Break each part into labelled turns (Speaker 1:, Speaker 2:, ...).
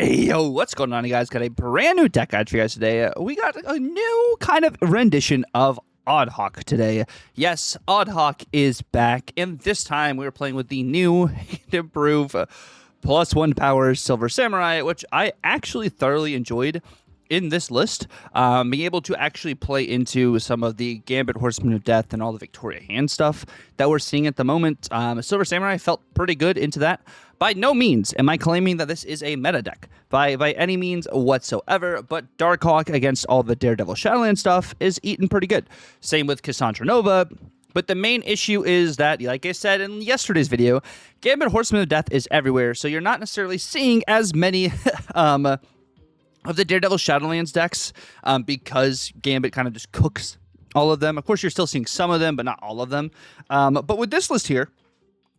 Speaker 1: Hey, yo, what's going on, you guys? Got a brand new deck guide for you guys today. We got a new kind of rendition of Oddhawk today. Yes, Oddhawk is back, and this time we were playing with the new improved +1 power Silver Samurai, which I actually thoroughly enjoyed in this list. Being able to actually play into some of the Gambit Horseman of Death and all the Victoria Hand stuff that we're seeing at the moment. Silver Samurai felt pretty good into that. By no means am I claiming that this is a meta deck by any means whatsoever, but Darkhawk against all the Daredevil Shadowlands stuff is eating pretty good. Same with Cassandra Nova. But the main issue is that, like I said in yesterday's video, Gambit Horseman of Death is everywhere, so you're not necessarily seeing as many of the Daredevil Shadowlands decks because Gambit kind of just cooks all of them. Of course, you're still seeing some of them, but not all of them. But with this list here,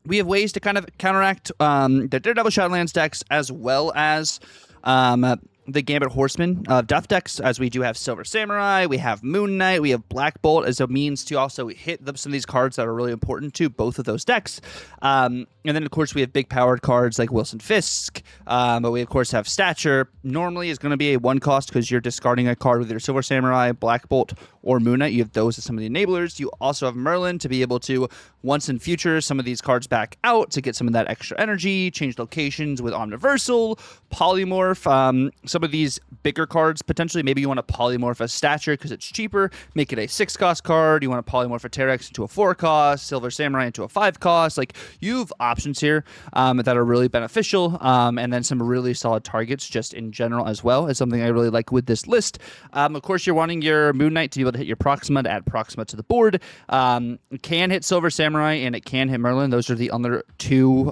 Speaker 1: we have ways to kind of counteract the Daredevil Shadowlands decks as well as the Gambit Horseman of Death decks, as we do have Silver Samurai, we have Moon Knight, we have Black Bolt as a means to also hit some of these cards that are really important to both of those decks. And then, of course, we have big powered cards like Wilson Fisk, but we, of course, have Stature. Normally, is going to be a 1 cost because you're discarding a card with your Silver Samurai, Black Bolt, or Moon Knight. You have those as some of the enablers. You also have Merlin to be able to, once in future, some of these cards back out to get some of that extra energy, change locations with Omniversal, Polymorph, some of these bigger cards, potentially. Maybe you want to polymorph a Stature because it's cheaper, make it a 6-cost card. You want to polymorph a Terex into a 4-cost, Silver Samurai into a 5-cost. Like, you have options here that are really beneficial, and then some really solid targets just in general as well is something I really like with this list. Of course, you're wanting your Moon Knight to be able to hit your Proxima, to add Proxima to the board. It can hit Silver Samurai, and it can hit Merlin. Those are the other two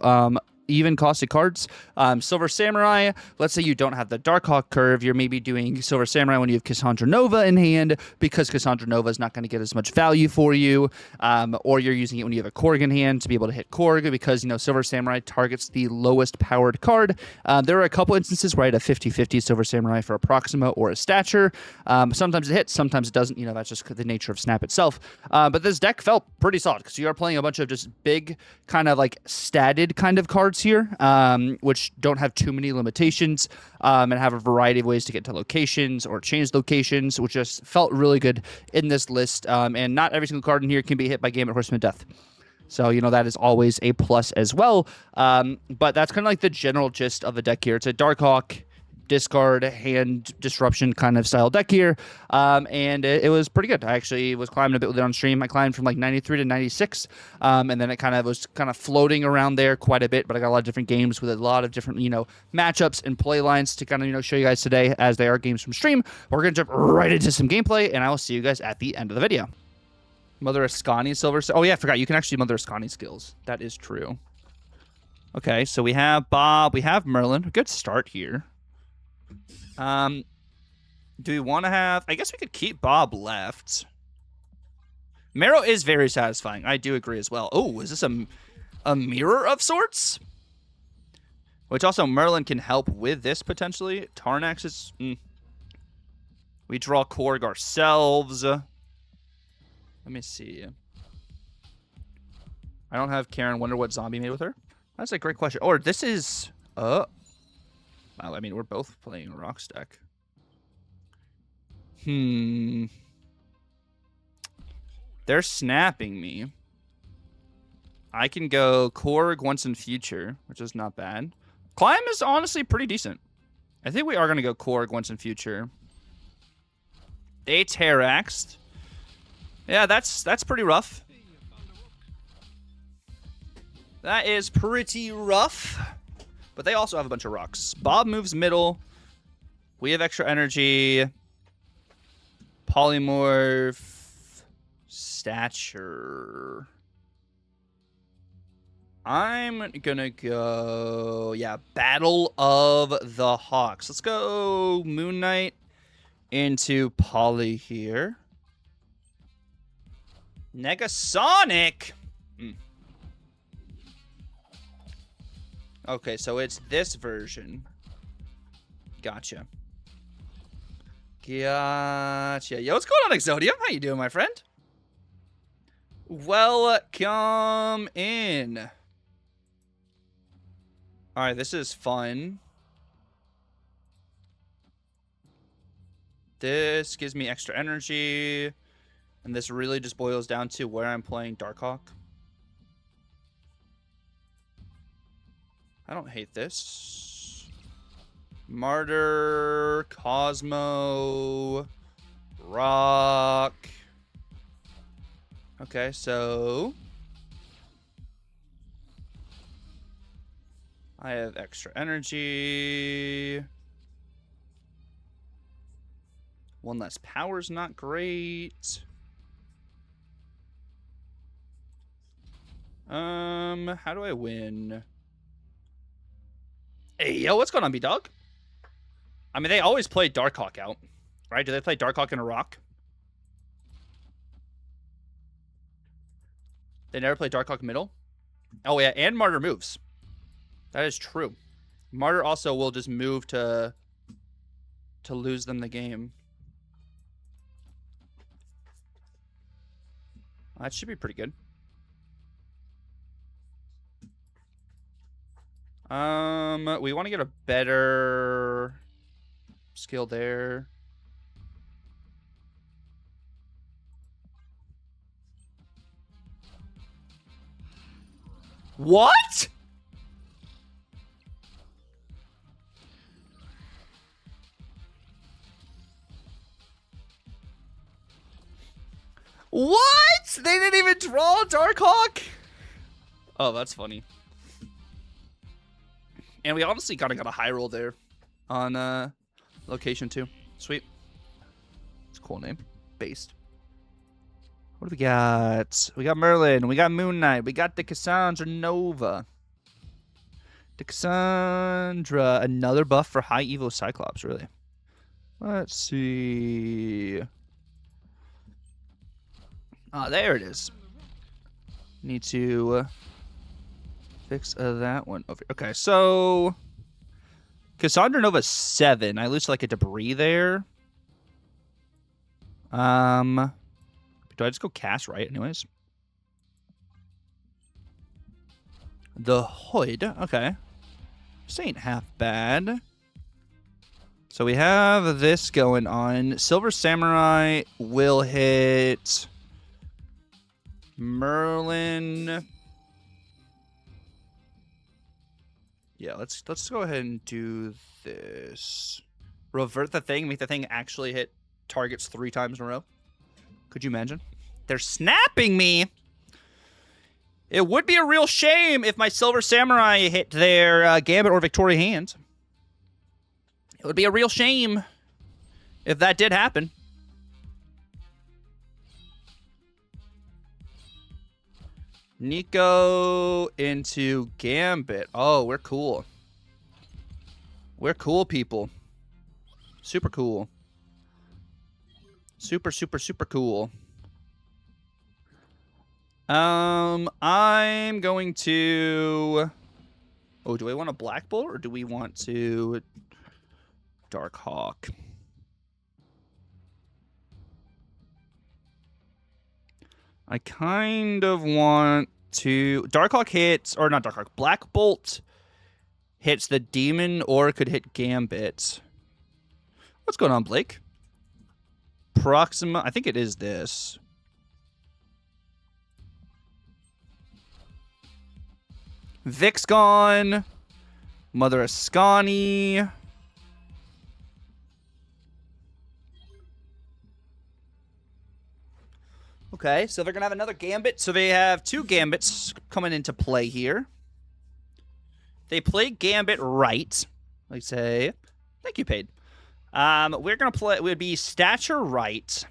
Speaker 1: even costed cards. Silver Samurai, let's say you don't have the Darkhawk curve, you're maybe doing Silver Samurai when you have Cassandra Nova in hand, because Cassandra Nova is not going to get as much value for you, or you're using it when you have a Korg in hand to be able to hit Korg, because, you know, Silver Samurai targets the lowest powered card. There are a couple instances where I had a 50-50 Silver Samurai for a Proxima or a Stature. Sometimes it hits, sometimes it doesn't. You know, that's just the nature of Snap itself. But this deck felt pretty solid, because you are playing a bunch of just big, kind of like statted kind of cards here, which don't have too many limitations, and have a variety of ways to get to locations or change locations, which just felt really good in this list. And not every single card in here can be hit by Gambit Horseman of Death. So, you know, that is always a plus as well. But that's kind of like the general gist of the deck here. It's a Darkhawk discard hand disruption kind of style deck here, and it was pretty good. I actually was climbing a bit with it on stream. I climbed from like 93 to 96, and then it was kind of floating around there quite a bit, but I got a lot of different games with a lot of different, you know, matchups and play lines to kind of, you know, show you guys today, as they are games from stream. We're gonna jump right into some gameplay, and I will see you guys at the end of the video. Mother Ascani Silver. Oh yeah, I forgot, you can actually Mother Ascani skills. That is true. Okay, so we have Bob, we have Merlin. A good start here. Do we want to have... I guess we could keep Bob left. Marrow is very satisfying. I do agree as well. Oh, is this a mirror of sorts? Which also Merlin can help with this, potentially. Tarnax is... We draw Korg ourselves. Let me see. I don't have Karen. Wonder what zombie made with her. That's a great question. Or this is... Well, I mean, we're both playing a Rocks deck. They're snapping me. I can go Korg once in future, which is not bad. Climb is honestly pretty decent. I think we are going to go Korg once in future. They Terraxed. Yeah, that's pretty rough. That is pretty rough. But they also have a bunch of rocks. Bob moves middle. We have extra energy. Polymorph. Stature. I'm gonna go... Yeah, Battle of the Hawks. Let's go Moon Knight into Poly here. Negasonic! Okay, so it's this version. Gotcha. Gotcha. Yo, what's going on, Exodium? How you doing, my friend? Welcome in. All right, this is fun. This gives me extra energy. And this really just boils down to where I'm playing Darkhawk. I don't hate this. Martyr, Cosmo, Rock. Okay, so I have extra energy. One less power's not great. How do I win? Hey, yo, what's going on, B-Dog? I mean, they always play Darkhawk out, right? Do they play Darkhawk in a Rock? They never play Darkhawk middle? Oh, yeah, and Martyr moves. That is true. Martyr also will just move to lose them the game. That should be pretty good. We want to get a better skill there. What? What? They didn't even draw Darkhawk? Oh, that's funny. And we honestly kind of got a high roll there on location 2. Sweet. It's a cool name. Based. What do we got? We got Merlin. We got Moon Knight. We got the Cassandra Nova. The Cassandra. Another buff for High Evo Cyclops, really. Let's see. Ah, there it is. Need to fix that one over. Okay, so Cassandra Nova 7. I lose like a debris there. Do I just go cast right anyways? The Hood. Okay. This ain't half bad. So we have this going on. Silver Samurai will hit Merlin. Yeah, let's go ahead and do this. Revert the thing, make the thing actually hit targets 3 times in a row. Could you imagine? They're snapping me. It would be a real shame if my Silver Samurai hit their Gambit or Victoria hand. It would be a real shame if that did happen. Nico into Gambit. Oh, we're cool. We're cool, people. Super cool. Super, super, super cool. I'm going to... Oh, do I want a Black Bolt or do we want to Darkhawk? I kind of want to... Darkhawk hits... Or not Darkhawk. Black Bolt hits the Demon or could hit Gambit. What's going on, Blake? Proxima... I think it is this. Vic's gone. Mother Ascani. Okay, so they're going to have another Gambit. So they have 2 Gambits coming into play here. They play Gambit right. Like say, thank you, Paid. We're going to play, it would be Stature right.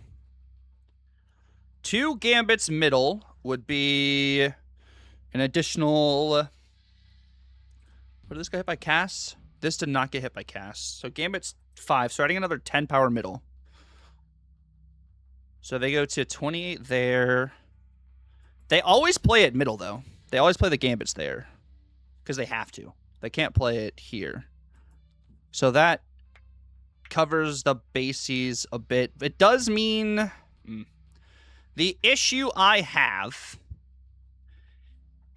Speaker 1: 2 Gambits middle would be an additional... What did this get hit by cast? This did not get hit by cast. So Gambit's 5, so adding another 10 power middle. So they go to 28 there. They always play it middle, though. They always play the Gambits there. Because they have to. They can't play it here. So that covers the bases a bit. It does mean... The issue I have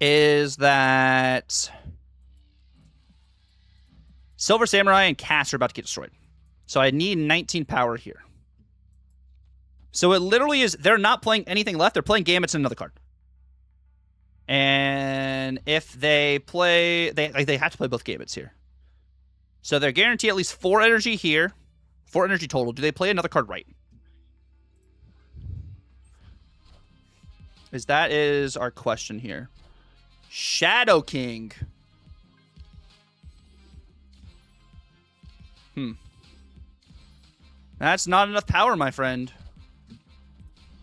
Speaker 1: is that Silver Samurai and Cast are about to get destroyed. So I need 19 power here. So it literally is, they're not playing anything left. They're playing Gambits and another card. And if they play, they have to play both Gambits here. So they're guaranteed at least 4 energy here. 4 energy total. Do they play another card right? That is our question here. Shadow King. That's not enough power, my friend.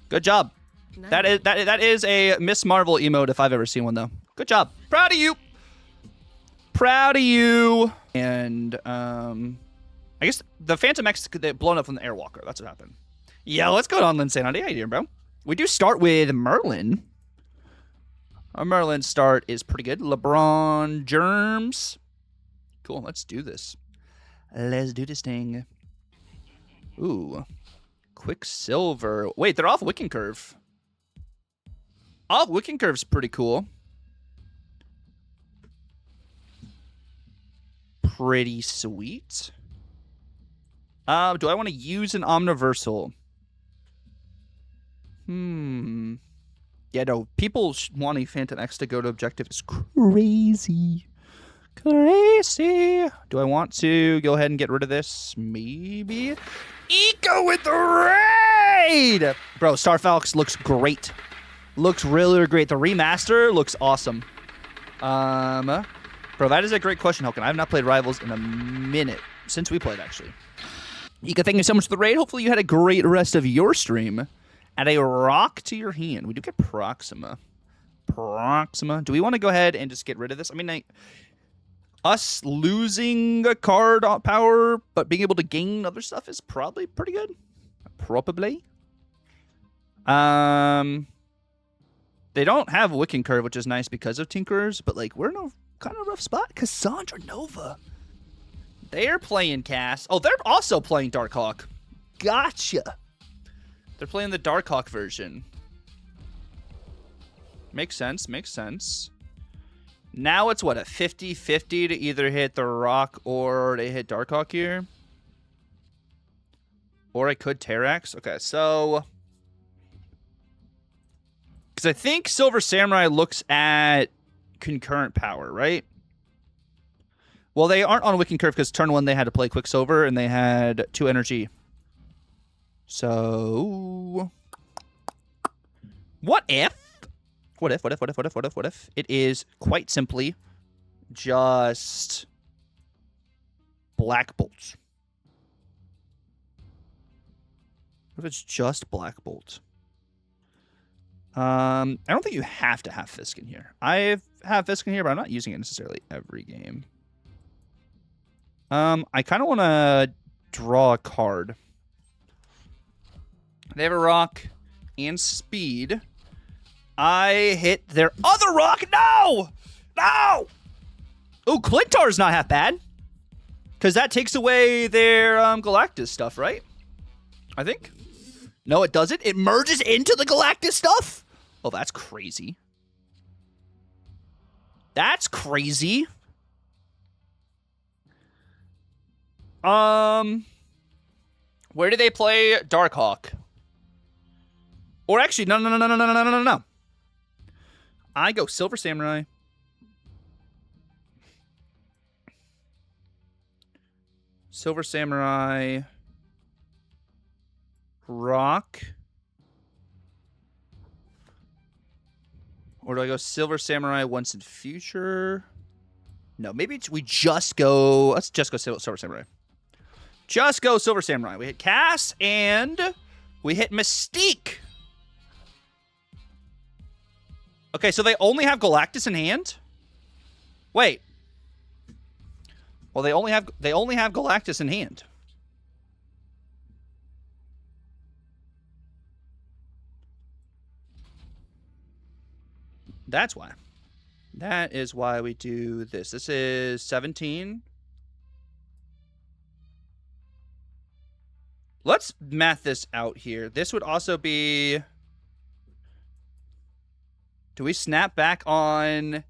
Speaker 1: Good job.
Speaker 2: Nice.
Speaker 1: That is a Miss Marvel emote if I've ever seen one, though. Good job. Proud of you. Proud of you. And I guess the Phantom X blown up from the Airwalker. That's what happened. Yeah, what's going on, Linsanity? How you doing, bro? We do start with Merlin. Our Merlin start is pretty good. LeBron Germs. Cool. Let's do this. Let's do this thing. Ooh. Quicksilver. Wait, they're off Wicking Curve. Off Wicking Curve's pretty cool. Pretty sweet. Do I want to use an Omniversal? Yeah, no. People wanting Phantom X to go to objective is crazy. Crazy. Do I want to go ahead and get rid of this? Maybe. Eco with the raid! Bro, Starfox looks great. Looks really great. The remaster looks awesome. Bro, that is a great question, Hulkin. I have not played Rivals in a minute. Since we played, actually. Ika, thank you so much for the raid. Hopefully you had a great rest of your stream. Add a rock to your hand. We do get Proxima. Proxima. Do we want to go ahead and just get rid of this? I mean, us losing a card power, but being able to gain other stuff is probably pretty good. Probably. They don't have Wicking Curve, which is nice because of Tinkerers, but like we're in a kind of rough spot. Cassandra Nova. They're playing Cass. Oh, they're also playing Darkhawk. Gotcha. They're playing the Darkhawk version. Makes sense. Makes sense. Now it's what, a 50-50 to either hit the Rock or to hit Darkhawk here? Or I could Terrax. Okay, so... Because I think Silver Samurai looks at concurrent power, right? Well, they aren't on Wicking Curve because turn 1 they had to play Quicksilver and they had 2 energy. So... What if it is quite simply just Black Bolt? What if it's just Black Bolt? I don't think you have to have Fisk in here. I have Fisk in here, but I'm not using it necessarily every game. I kind of want to draw a card. They have a rock and speed. I hit their other rock. No! No! Oh, Clintar's not half bad. Because that takes away their Galactus stuff, right? I think. No, it doesn't. It merges into the Galactus stuff? Oh, that's crazy. That's crazy. Where do they play Darkhawk? Or actually, no. I go Silver Samurai. Silver Samurai. Rock. Or do I go Silver Samurai once in future? No, maybe we just go... Let's just go Silver Samurai. Just go Silver Samurai. We hit Cass and we hit Mystique. Okay, so they only have Galactus in hand? Wait. Well, they only have Galactus in hand. That's why. That is why we do this. This is 17. Let's math this out here. This would also be... Do we snap back on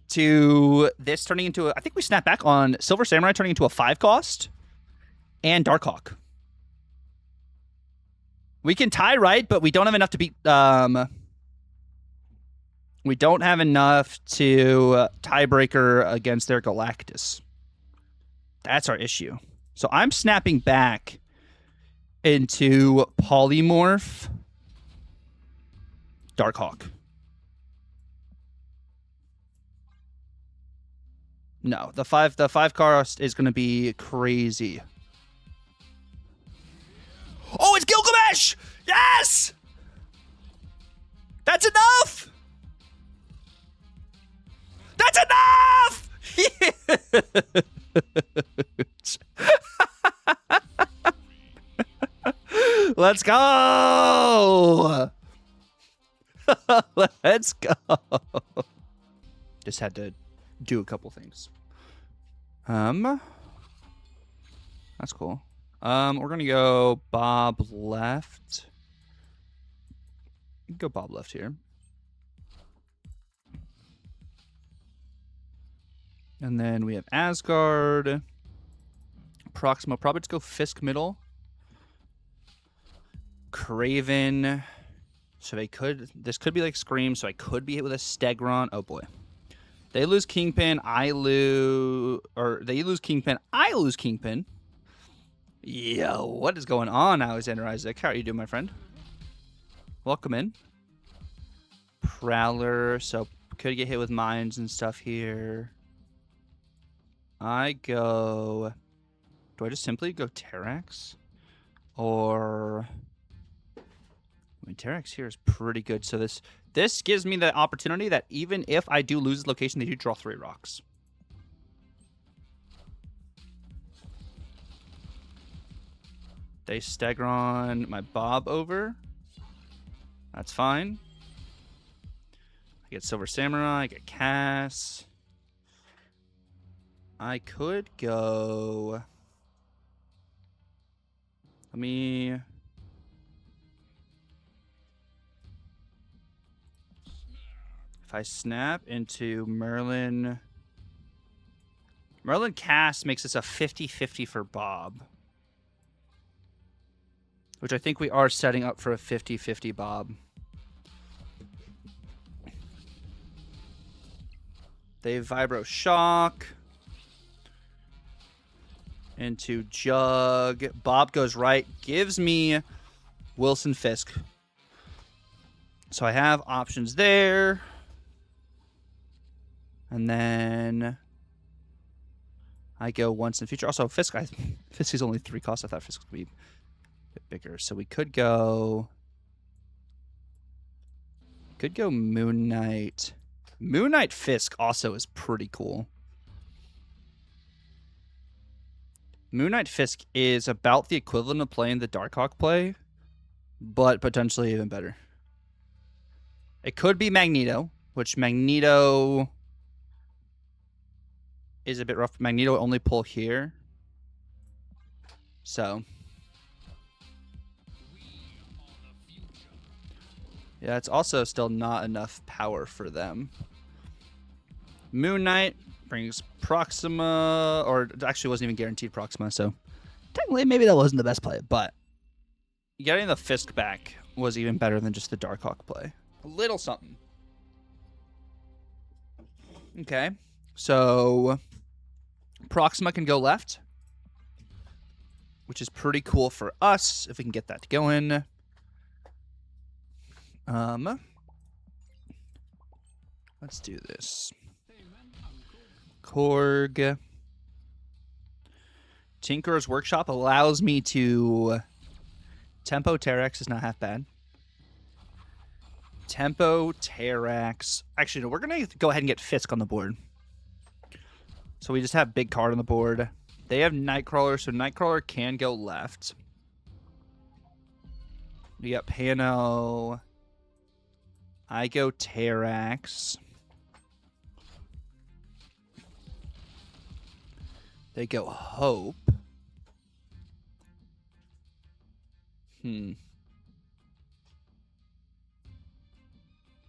Speaker 1: to this turning into a... I think we snap back on Silver Samurai turning into a 5 cost and Darkhawk. We can tie right, but we don't have enough to beat... we don't have enough to tiebreaker against their Galactus. That's our issue. So I'm snapping back into Polymorph Darkhawk. No, the five cost is going to be crazy. Oh, it's Gilgamesh! Yes! That's enough! That's enough! Let's go! Let's go! Just had to do a couple things. That's cool. We're gonna go Bob left. Go Bob left here. And then we have Asgard. Proxima. Probably just go Fisk middle. Craven. So they could... This could be like Scream, so I could be hit with a Stegron. Oh, boy. They lose Kingpin. I lose... Or they lose Kingpin. I lose Kingpin. Yo, what is going on, Alexander Isaac? How are you doing, my friend? Welcome in. Prowler. So could get hit with mines and stuff here. I go... Do I just simply go Terrax? Or... I mean, Terrax here is pretty good. So this gives me the opportunity that even if I do lose the location, they do draw 3 rocks. They Stegron my Bob over. That's fine. I get Silver Samurai. I get Cass. I could go... Let me... If I snap into Merlin... Merlin Cass makes this a 50-50 for Bob. Which I think we are setting up for a 50-50 Bob. They Vibro Shock. Into Jug. Bob goes right. Gives me Wilson Fisk. So I have options there. And then I go once in future. Also, Fisk is only 3 costs. I thought Fisk would be a bit bigger. So we could go... Moon Knight. Moon Knight Fisk also is pretty cool. Moon Knight Fisk is about the equivalent of playing the Darkhawk play, but potentially even better. It could be Magneto, which Magneto is a bit rough. Magneto only pull here. So. Yeah, it's also still not enough power for them. Moon Knight brings Proxima, or it actually wasn't even guaranteed Proxima, so technically maybe that wasn't the best play, but getting the Fisk back was even better than just the Darkhawk play. A little something. Okay, so Proxima can go left, which is pretty cool for us if we can get that going. Let's do this. Korg. Tinkerer's Workshop allows me to... Tempo Terrax is not half bad. Tempo Terrax. Actually, no, we're going to go ahead and get Fisk on the board. So we just have big card on the board. They have Nightcrawler, so Nightcrawler can go left. We got Pano. I go Terrax. They go Hope.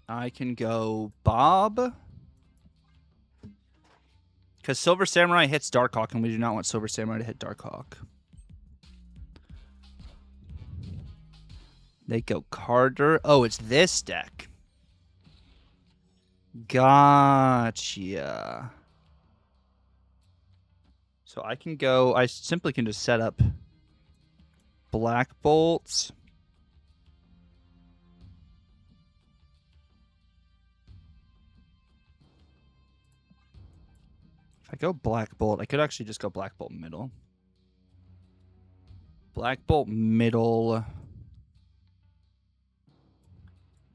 Speaker 1: I can go Bob. Because Silver Samurai hits Darkhawk, and we do not want Silver Samurai to hit Darkhawk. They go Carter. Oh, it's this deck. Gotcha. So I can go... I simply can just set up Black Bolts. If I go Black Bolt, I could actually just go Black Bolt middle. Black Bolt middle.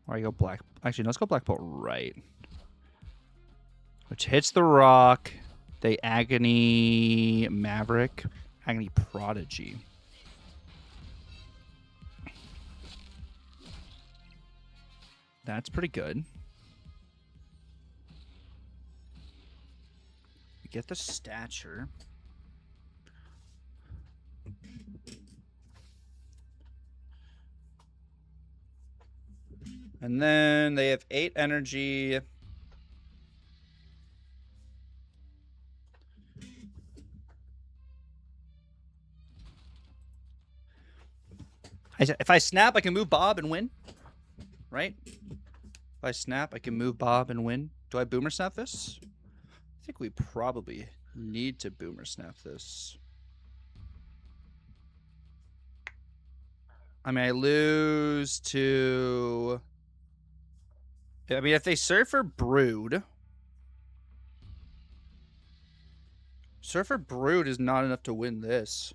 Speaker 1: Or I go Black... Actually, no, let's go Black Bolt right. Which hits the rock. They Agony Maverick. Agony Prodigy. That's pretty good. We get the stature. And then they have 8 energy. If I snap, I can move Bob and win. Right? If I snap, I can move Bob and win. Do I boomer snap this? I think we probably need to boomer snap this. I mean, I lose to... I mean, if they Surfer Brood... Surfer Brood is not enough to win this.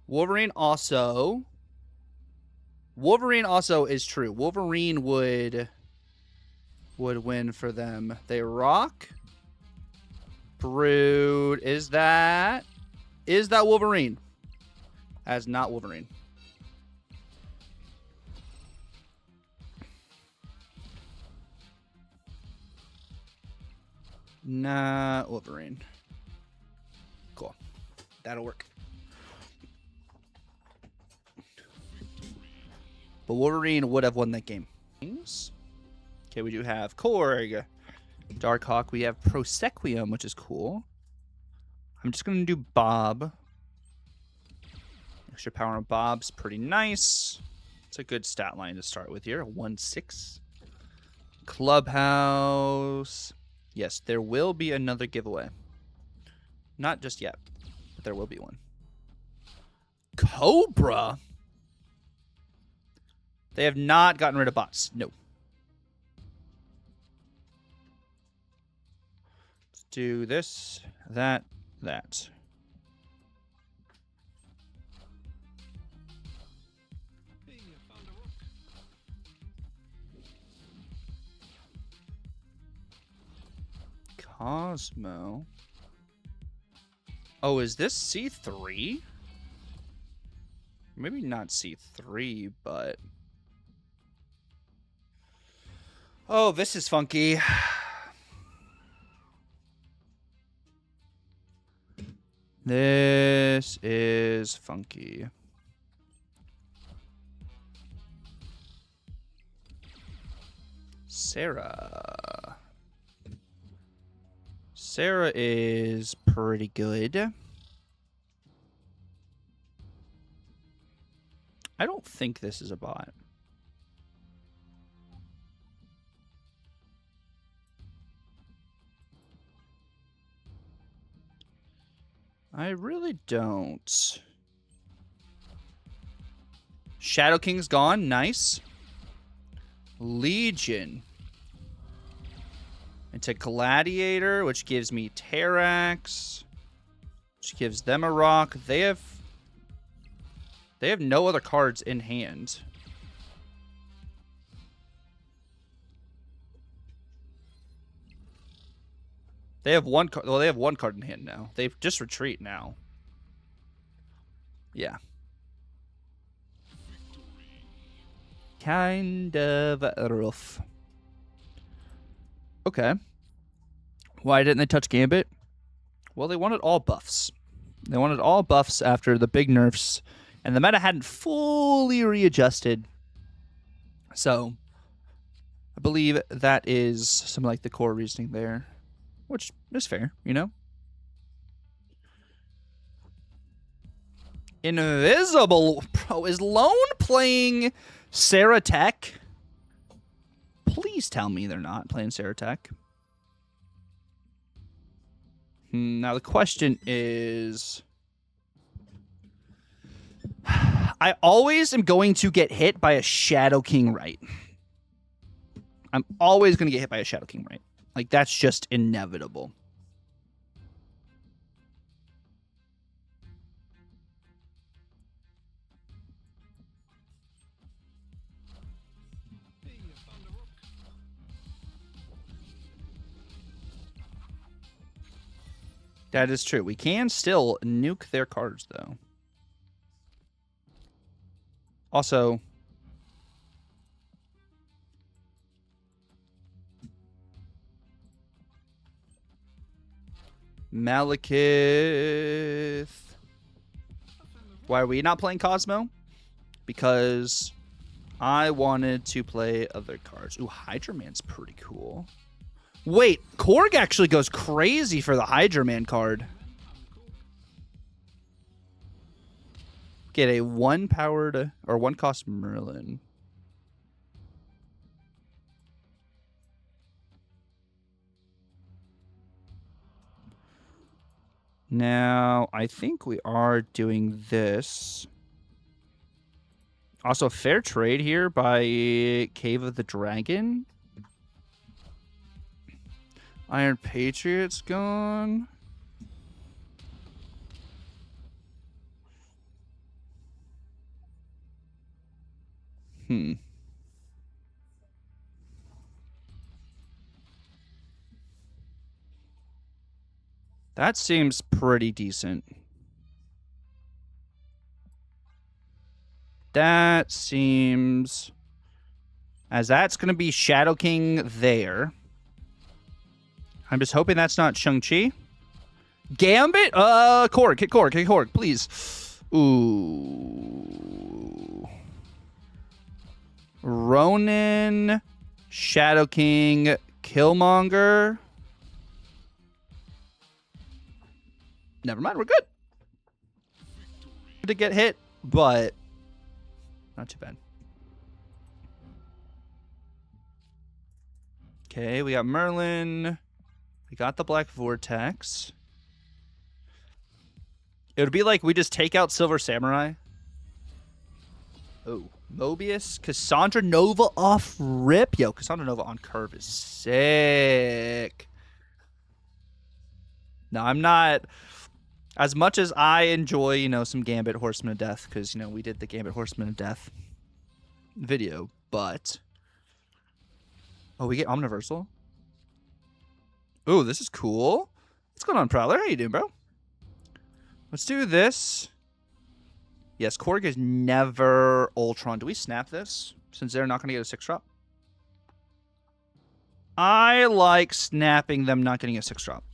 Speaker 1: Wolverine also is true. Wolverine would win for them. They rock. Brood. Is that Wolverine? As not Wolverine. Nah, Wolverine. Cool. That'll work. But Wolverine would have won that game. Okay, we do have Korg, Darkhawk. We have Prosequium, which is cool. I'm just going to do Bob. Extra power on Bob's pretty nice. It's a good stat line to start with here. 1-6. Clubhouse. Yes, there will be another giveaway. Not just yet, but there will be one. Cobra? They have not gotten rid of bots. No. Let's do this, that. Cosmo. Oh, is this C3? Maybe not C3, but... Oh, this is funky. This is funky. Sarah. Sarah is pretty good. I don't think this is a bot. I really don't. Shadow King's gone. Nice. Legion. Into Gladiator, which gives me Terrax. Which gives them a rock. They have no other cards in hand. They have one card. Well, they have one card in hand now. They just retreat now. Yeah. Kind of rough. Okay. Why didn't they touch Gambit? Well, they wanted all buffs. They wanted all buffs after the big nerfs, and the meta hadn't fully readjusted. So, I believe that is some like the core reasoning there. which is fair, you know? Invisible. Bro, is Lone playing Sarah Tech? Please tell me they're not playing Sarah Tech. Now the question is... I always am going to get hit by a Shadow King right. I'm always going to get hit by a Shadow King right. Like, that's just inevitable. That is true. We can still nuke their cards, though. Also... Malekith. Why are we not playing Cosmo? Because I wanted to play other cards. Ooh, Hydra Man's pretty cool. Wait, Korg actually goes crazy for the Hydra Man card. Get a 1-powered or 1-cost Merlin. Now, I think we are doing this. Also, fair trade here by Cave of the Dragon. Iron Patriot's gone. That seems pretty decent. That seems... As that's going to be Shadow King there. I'm just hoping that's not Shang-Chi. Gambit? Korg. Hit Korg. Hit Korg, please. Ooh. Ronin. Shadow King. Killmonger. Never mind, we're good. To get hit, but not too bad. Okay, we got Merlin. We got the Black Vortex. It would be like we just take out Silver Samurai. Oh, Mobius. Cassandra Nova off rip. Yo, Cassandra Nova on curve is sick. No, I'm not... As much as I enjoy, you know, some Gambit Horseman of Death, because, you know, we did the Gambit Horseman of Death video, but... Oh, we get Omniversal? Ooh, this is cool. What's going on, Prowler? How you doing, bro? Let's do this. Yes, Korg is never Ultron. Do we snap this? Since they're not going to get a 6-drop? I like snapping them not getting a 6-drop.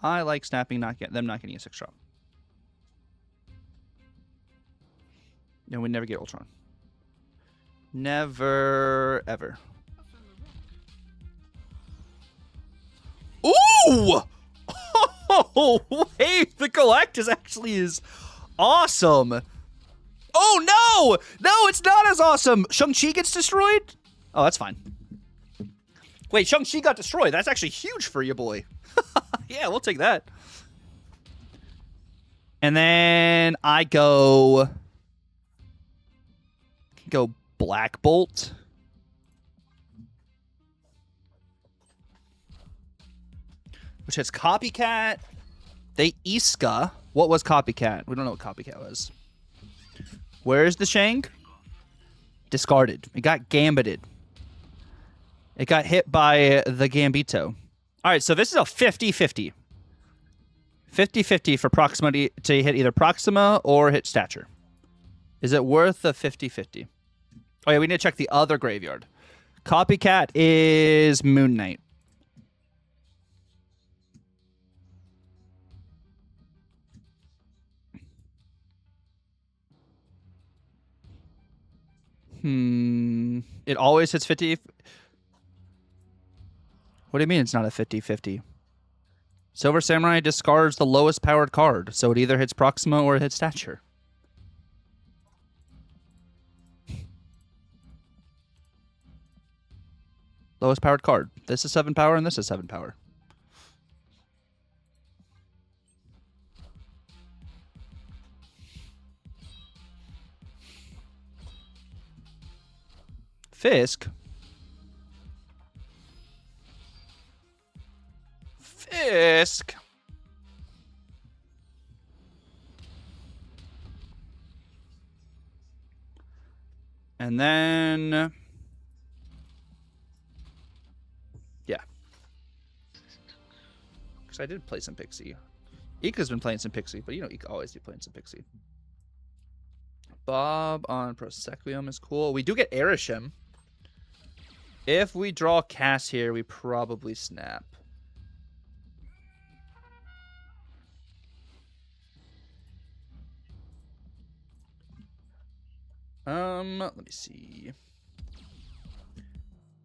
Speaker 1: I like snapping them not getting a 6-drop. No, we never get Ultron. Never, ever. Ooh! Oh, wait, the Galactus actually is awesome. Oh, no! No, it's not as awesome. Shang-Chi gets destroyed? Oh, that's fine. Wait, Shang-Chi got destroyed. That's actually huge for you, boy. Yeah, we'll take that. And then I go Black Bolt. Which has Copycat. They Iska. What was Copycat? We don't know what Copycat was. Where's the Shank? Discarded. It got gambited. It got hit by the Gambito. All right, so this is a 50-50. 50-50 for Proxima to hit either Proxima or hit Stature. Is it worth a 50-50? Oh, yeah, we need to check the other graveyard. Copycat is Moon Knight. It always hits 50. What do you mean it's not a 50-50? Silver Samurai discards the lowest powered card, so it either hits Proxima or it hits Stature. Lowest powered card. This is 7 power and this is 7 power. Fisk? Fisk? And then... yeah. Because I did play some Pixie. Ika's been playing some Pixie, but you know Ika always be playing some Pixie. Bob on Prosequium is cool. We do get Erisham. If we draw Cass here, we probably snap. Let me see.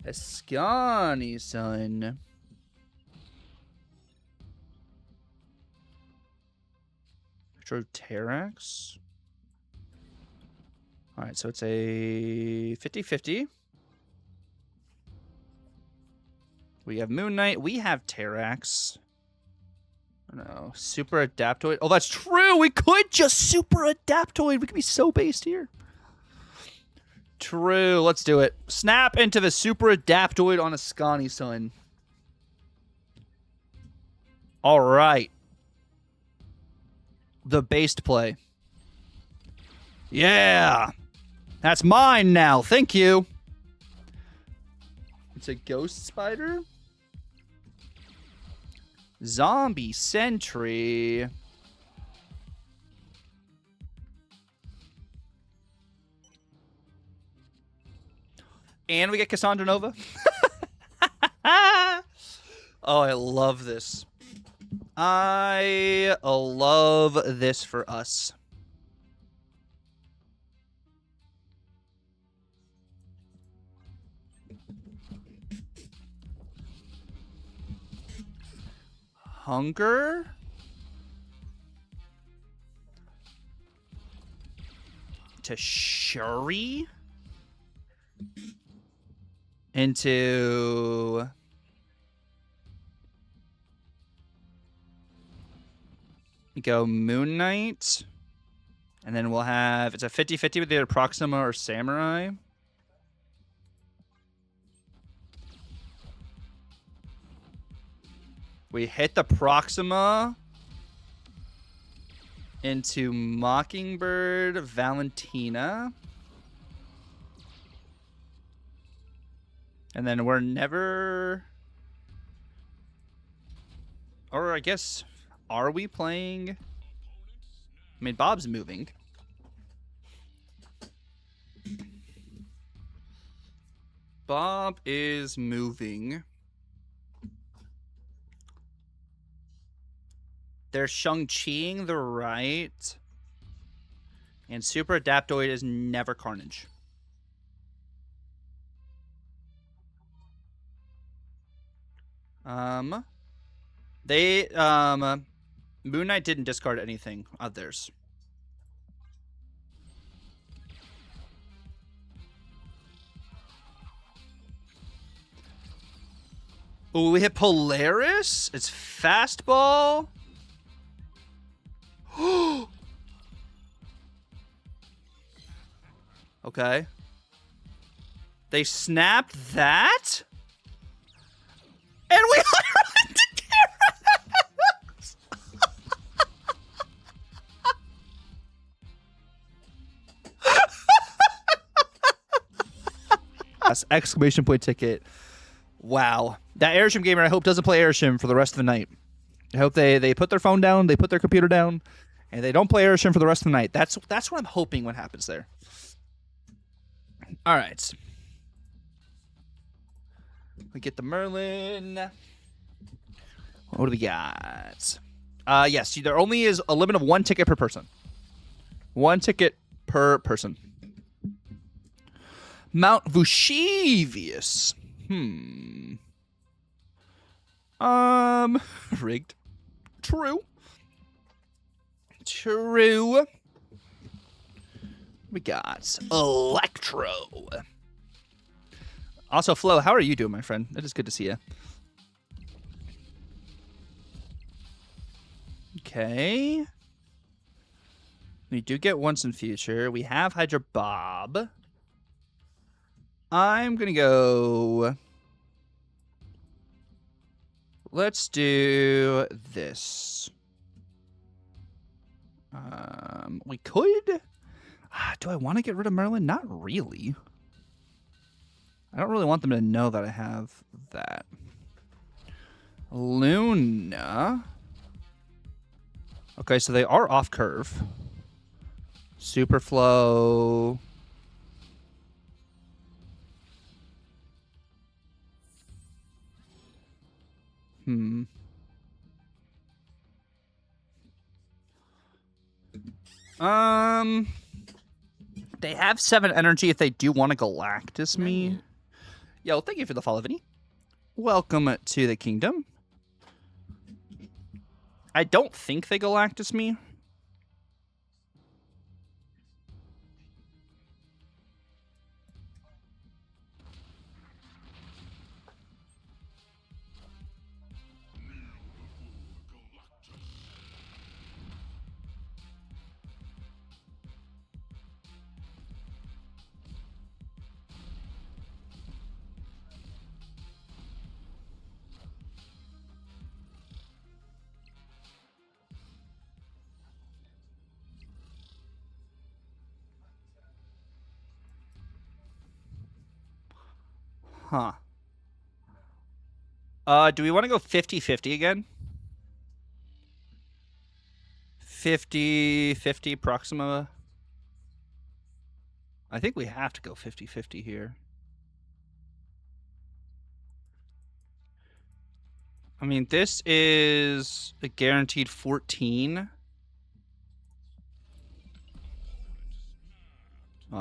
Speaker 1: Escani, son. Draw Terax. Alright, so it's a 50-50. We have Moon Knight. We have Terax. Oh, no. Super Adaptoid. Oh, that's true. We could just Super Adaptoid. We could be so based here. True. Let's do it. Snap into the Super Adaptoid on a Scani, son. All right. The based play. Yeah. That's mine now. Thank you. It's a Ghost Spider. Zombie Sentry. And we get Cassandra Nova. Oh, I love this. I love this for us. Hunger? To Shuri? Into... go Moon Knight. And then we'll have... it's a 50-50 with either Proxima or Samurai. We hit the Proxima into Mockingbird, Valentina. And then we're never... or I guess, are we playing... I mean, Bob's moving. Bob is moving. They're Shang-Chiing the right. And Super Adaptoid is never Carnage. They, Moon Knight didn't discard anything of theirs. Oh, we hit Polaris? It's fastball? Okay. They snapped that? And we unrelented Terax! That's exclamation point ticket. Wow. That Airshim gamer, I hope, doesn't play Airshim for the rest of the night. I hope they put their phone down, they put their computer down, and they don't play Airshim for the rest of the night. That's what I'm hoping what happens there. All right. We get the Merlin. What do we got? Yes, there only is a limit of 1 ticket per person. 1 ticket per person. Mount Vucivius. Rigged. True. True. We got Electro. Also, Flo, how are you doing, my friend? It is good to see you. Okay. We do get once in future. We have Hydra Bob. I'm going to go... Let's do this. We could... do I want to get rid of Merlin? Not really. I don't really want them to know that I have that. Luna. Okay, so they are off curve. Superflow. They have 7 energy if they do want to Galactus me. Yo, thank you for the follow, Vinny. Welcome to the kingdom. I don't think they Galactus me. Huh. Do we want to go 50-50 again? 50-50 Proxima. I think we have to go 50-50 here. I mean, this is a guaranteed 14.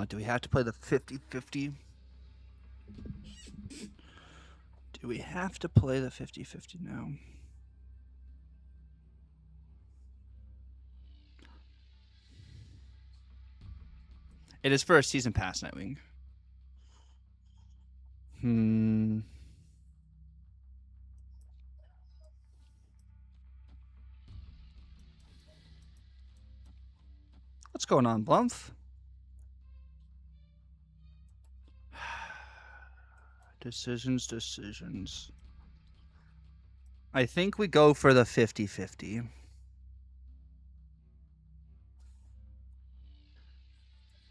Speaker 1: Do we have to play the 50-50? Do we have to play the 50-50 now? It is for a season pass, Nightwing. What's going on, Blumph? Decisions. I think we go for the 50-50.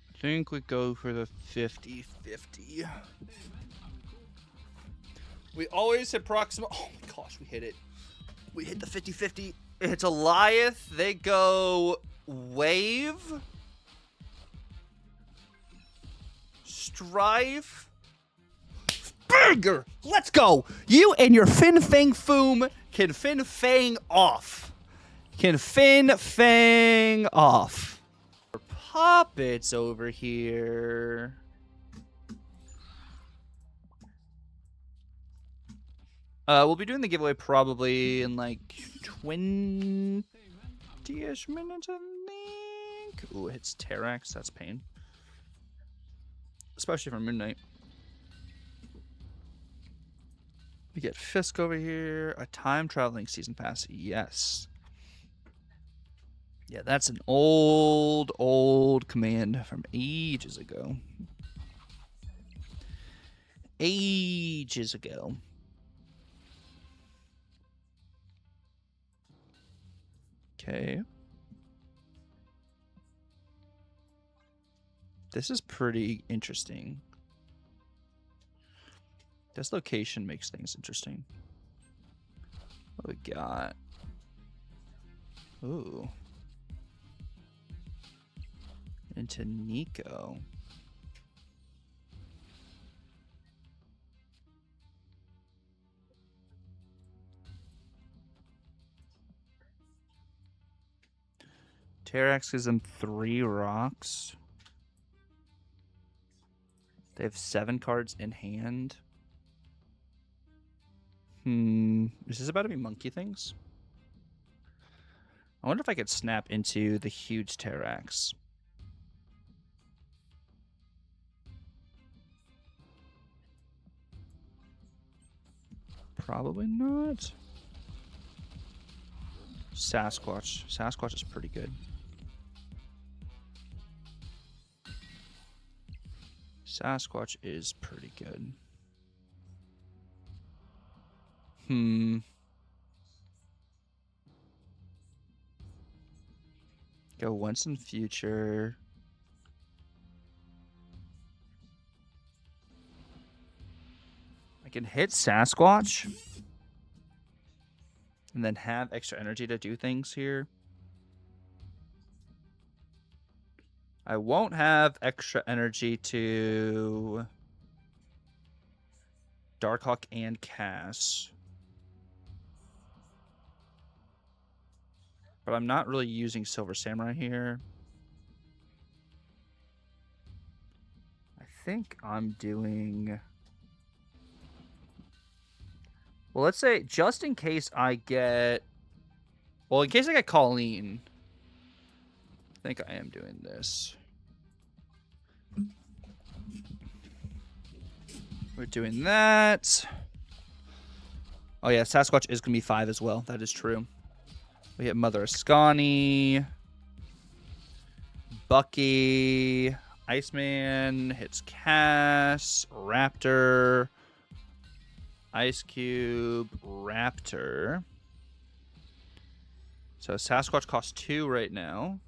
Speaker 1: I think we go for the 50-50. We always hit Proxima. Oh my gosh, we hit it. We hit the 50-50. It's Eliath. They go Wave. Strive. Burger! Let's go! You and your Fin Fang Foom can Fin Fang off. Can Fin Fang off. Puppets over here. We'll be doing the giveaway probably in like 20-ish minutes, I think. Ooh, it hits Terrax. That's pain. Especially for Moon Knight. We get Fisk over here. A time traveling season pass. Yes. Yeah, that's an old command from ages ago. Ages ago. Okay. This is pretty interesting. This location makes things interesting. What we got? Ooh. Into Nico. Terrax gives them 3 rocks. They have 7 cards in hand. Is this about to be monkey things? I wonder if I could snap into the huge Terrax. Probably not. Sasquatch. Sasquatch is pretty good. Sasquatch is pretty good. Go once in future. I can hit Sasquatch. And then have extra energy to do things here. I won't have extra energy to Darkhawk and Cass. But I'm not really using Silver Samurai here. I think I'm doing... Well, let's say just in case I get... Well, in case I get Colleen, I think I am doing this. We're doing that. Oh yeah, Sasquatch is going to be 5 as well. That is true. We hit Mother Ascani. Bucky. Iceman hits Cass. Raptor. Ice Cube. Raptor. So Sasquatch costs 2 right now.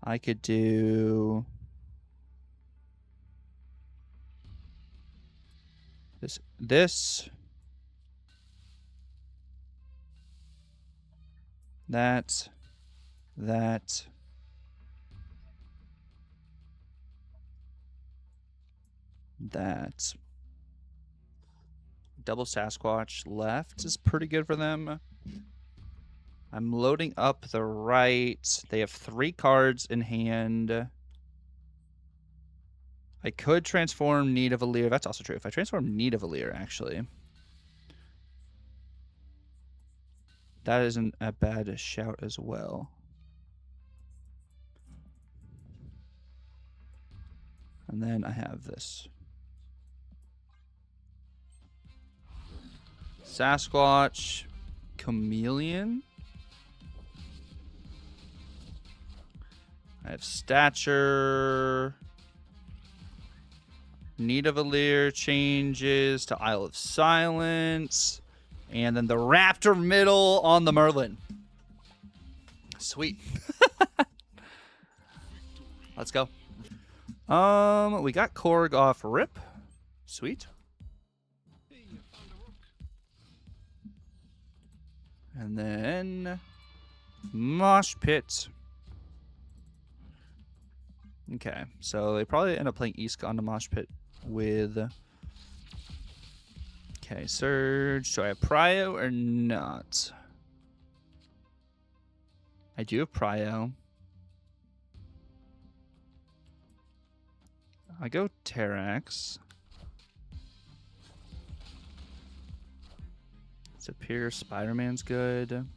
Speaker 1: I could do... This. That. That. That. Double Sasquatch left is pretty good for them. I'm loading up the right. They have 3 cards in hand. I could transform Nidavellir. That's also true. If I transform Nidavellir, actually. That isn't a bad shout as well. And then I have this. Sasquatch. Chameleon. I have Stature. Nidavellir changes to Isle of Silence. And then the Raptor middle on the Merlin. Sweet. Let's go. We got Korg off Rip. Sweet. And then Mosh Pit. Okay, so they probably end up playing Iska on the Mosh Pit with... Okay, Surge. Do I have Prio or not? I do have Prio. I go Terrax. Superior Spider-Man's good.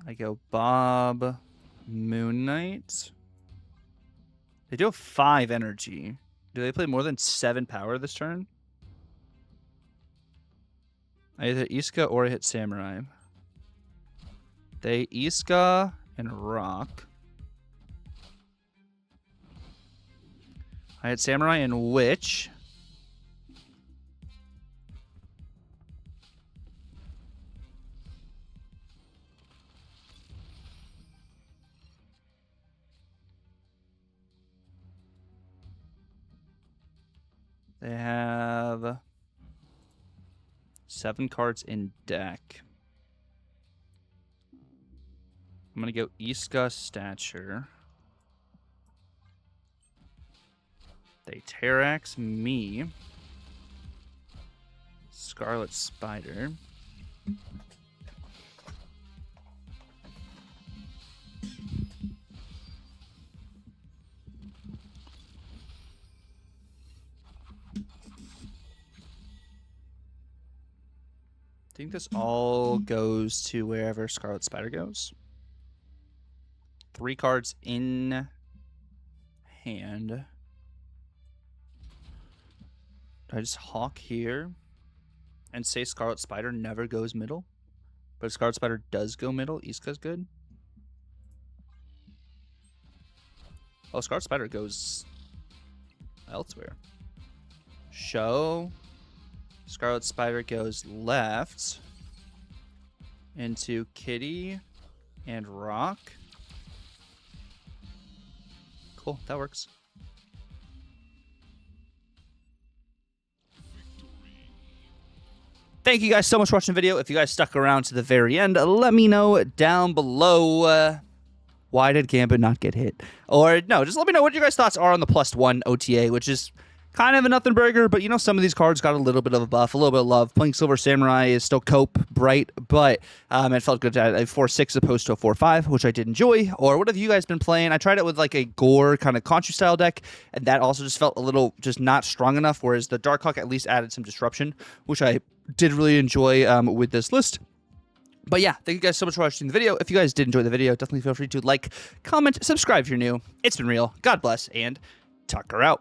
Speaker 1: I go Bob, Moon Knight. They do have 5 energy. Do they play more than 7 power this turn? I either Iska or I hit Samurai. They Iska and Rock. I had Samurai and Witch. They have 7 cards in deck. I'm going to go Iska Stature. They Terrax me. Scarlet Spider. think this all goes to wherever Scarlet Spider goes. 3 cards in hand. Do I just hawk here and say Scarlet Spider never goes middle? But if Scarlet Spider does go middle, Iska's good. Oh, Scarlet Spider goes elsewhere. Show. Scarlet Spider goes left into Kitty and Rock. Cool, that works. Thank you guys so much for watching the video. If you guys stuck around to the very end, let me know down below why did Gambit not get hit? Or no, just let me know what your guys' thoughts are on the +1 OTA, which is kind of a nothing burger, but you know, some of these cards got a little bit of a buff, a little bit of love. Playing Silver Samurai is still cope, bright, but it felt good at a 4-6 opposed to a 4-5, which I did enjoy. Or what have you guys been playing? I tried it with like a Gore kind of Conchu style deck, and that also just felt a little just not strong enough, whereas the Darkhawk at least added some disruption, which I did really enjoy with this list. But yeah, thank you guys so much for watching the video. If you guys did enjoy the video, definitely feel free to like, comment, subscribe if you're new. It's been real. God bless, and Tucker out.